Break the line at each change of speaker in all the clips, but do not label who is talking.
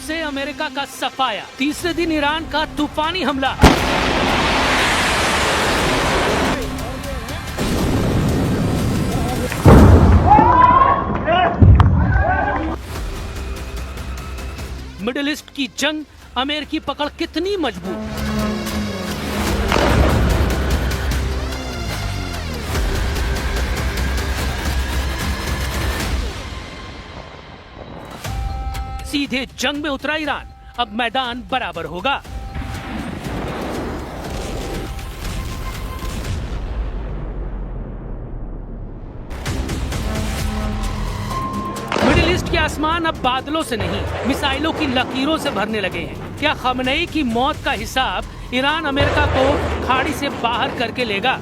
से अमेरिका का सफाया। तीसरे दिन ईरान का तूफानी हमला। मिडिल ईस्ट की जंग, अमेरिकी पकड़ कितनी मजबूत। सीधे जंग में उतरा ईरान, अब मैदान बराबर होगा। मिडिल ईस्ट के आसमान अब बादलों से नहीं, मिसाइलों की लकीरों से भरने लगे हैं। क्या खमेनी की मौत का हिसाब ईरान अमेरिका को खाड़ी से बाहर करके लेगा?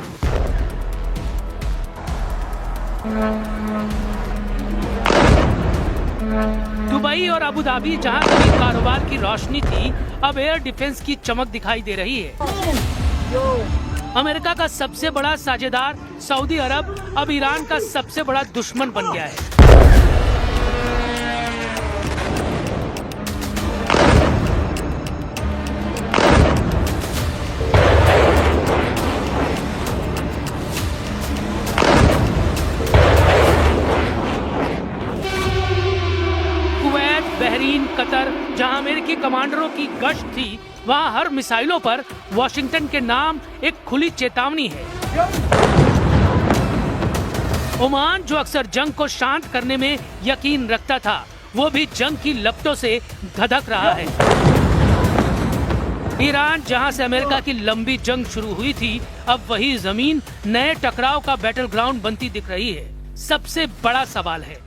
दुबई और अबू धाबी, जहां कभी कारोबार की रोशनी थी, अब एयर डिफेंस की चमक दिखाई दे रही है। अमेरिका का सबसे बड़ा साझेदार सऊदी अरब अब ईरान का सबसे बड़ा दुश्मन बन गया है। बहरीन, कतर, जहां अमेरिकी कमांडरों की गश्त थी, वहां हर मिसाइलों पर वॉशिंगटन के नाम एक खुली चेतावनी है। ओमान, जो अक्सर जंग को शांत करने में यकीन रखता था, वो भी जंग की लपटों से धधक रहा है। ईरान, जहां से अमेरिका की लंबी जंग शुरू हुई थी, अब वही जमीन नए टकराव का बैटल ग्राउंड बनती दिख रही है। सबसे बड़ा सवाल है,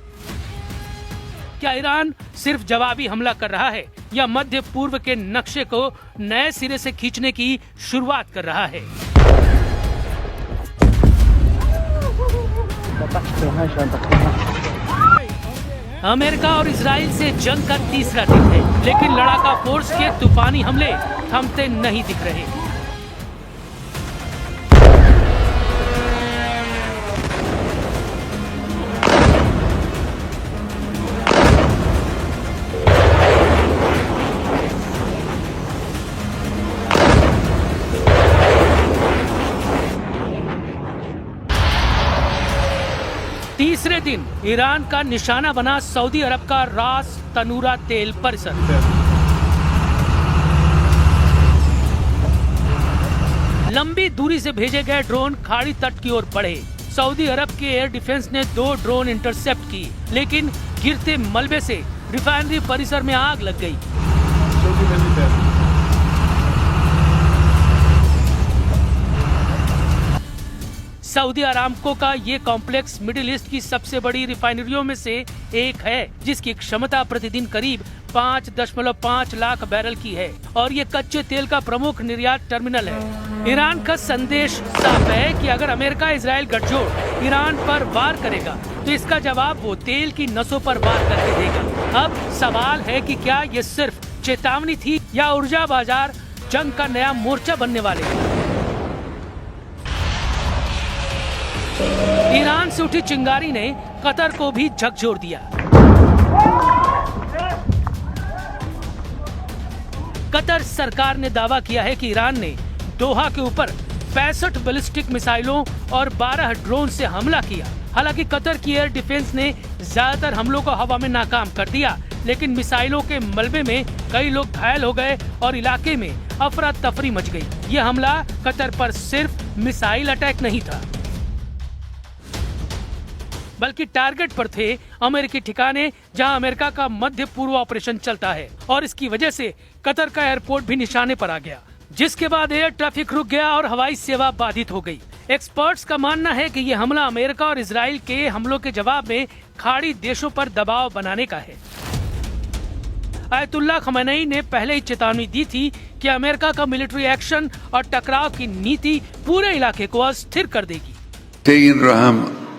क्या ईरान सिर्फ जवाबी हमला कर रहा है या मध्य पूर्व के नक्शे को नए सिरे से खींचने की शुरुआत कर रहा है? अमेरिका और इजराइल से जंग का तीसरा दिन है, लेकिन लड़ाका फोर्स के तूफानी हमले थमते नहीं दिख रहे। तीसरे दिन ईरान का निशाना बना सऊदी अरब का रास तनूरा तेल परिसर। लंबी दूरी से भेजे गए ड्रोन खाड़ी तट की ओर बढ़े। सऊदी अरब के एयर डिफेंस ने 2 ड्रोन इंटरसेप्ट की, लेकिन गिरते मलबे से रिफाइनरी परिसर में आग लग गई। सऊदी अरामको का ये कॉम्प्लेक्स मिडिल ईस्ट की सबसे बड़ी रिफाइनरियों में से एक है, जिसकी क्षमता प्रतिदिन करीब 5.5 लाख बैरल की है और ये कच्चे तेल का प्रमुख निर्यात टर्मिनल है। ईरान का संदेश साफ है कि अगर अमेरिका इजराइल गठजोड़ ईरान पर वार करेगा, तो इसका जवाब वो तेल की नसों पर वार करके देगा। अब सवाल है कि क्या ये सिर्फ चेतावनी थी या ऊर्जा बाजार जंग का नया मोर्चा बनने वाले हैं? ईरान से उठी चिंगारी ने कतर को भी झकझोर दिया। कतर सरकार ने दावा किया है कि ईरान ने दोहा के ऊपर 65 बैलिस्टिक मिसाइलों और 12 ड्रोन से हमला किया। हालांकि कतर की एयर डिफेंस ने ज्यादातर हमलों को हवा में नाकाम कर दिया, लेकिन मिसाइलों के मलबे में कई लोग घायल हो गए और इलाके में अफरा तफरी मच गई। यह हमला कतर पर सिर्फ मिसाइल अटैक नहीं था, बल्कि टारगेट पर थे अमेरिकी ठिकाने, जहां अमेरिका का मध्य पूर्व ऑपरेशन चलता है, और इसकी वजह से कतर का एयरपोर्ट भी निशाने पर आ गया, जिसके बाद एयर ट्रैफिक रुक गया और हवाई सेवा बाधित हो गई। एक्सपर्ट्स का मानना है कि यह हमला अमेरिका और इजराइल के हमलों के जवाब में खाड़ी देशों पर दबाव बनाने का है। आयतुल्लाह खमेनी ने पहले ही चेतावनी दी थी कि अमेरिका का मिलिट्री एक्शन और टकराव की नीति पूरे इलाके को अस्थिर कर देगी।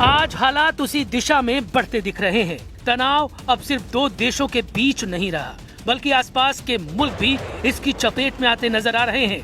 आज हालात उसी दिशा में बढ़ते दिख रहे हैं। तनाव अब सिर्फ 2 देशों के बीच नहीं रहा, बल्कि आसपास के मुल्क भी इसकी चपेट में आते नजर आ रहे हैं।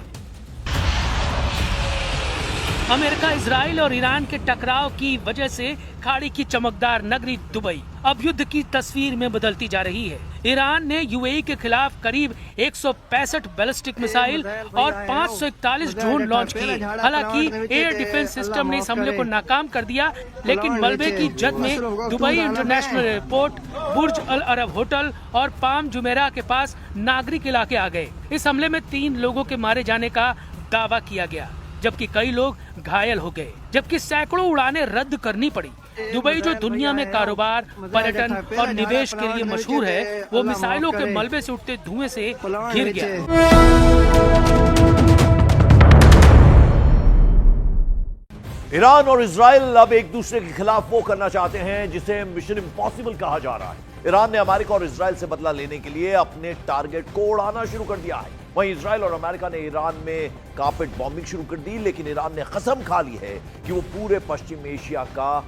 अमेरिका, इजराइल और ईरान के टकराव की वजह से खाड़ी की चमकदार नगरी दुबई अब युद्ध की तस्वीर में बदलती जा रही है। ईरान ने यूएई के खिलाफ करीब 165 बैलिस्टिक मिसाइल और 541 ड्रोन लॉन्च किए। हालांकि एयर डिफेंस सिस्टम ने इस हमले को नाकाम कर दिया, लेकिन मलबे की जद में दुबई इंटरनेशनल एयरपोर्ट, बुर्ज अल अरब होटल और पाम जुमेरा के पास नागरिक इलाके आ गए। इस हमले में 3 लोगों के मारे जाने का दावा किया गया, जबकि कई लोग घायल हो गए, जबकि सैकड़ों उड़ानें रद्द करनी पड़ी। दुबई जो दुनिया में कारोबार, पर्यटन और निवेश के लिए मशहूर है, वो मिसाइलों के मलबे से उठते धुएं से घिर गया।
ईरान और इजराइल अब एक दूसरे के खिलाफ वो करना चाहते हैं जिसे मिशन इम्पॉसिबल कहा जा रहा है। ईरान ने अमेरिका और इजराइल से बदला लेने के लिए अपने टारगेट को उड़ाना शुरू कर दिया है। वहीं इजराइल और अमेरिका ने ईरान में कारपेट बॉम्बिंग शुरू कर दी, लेकिन ईरान ने कसम खा ली है कि वो पूरे पश्चिम एशिया का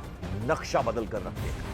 नक्शा बदल कर रख देगा।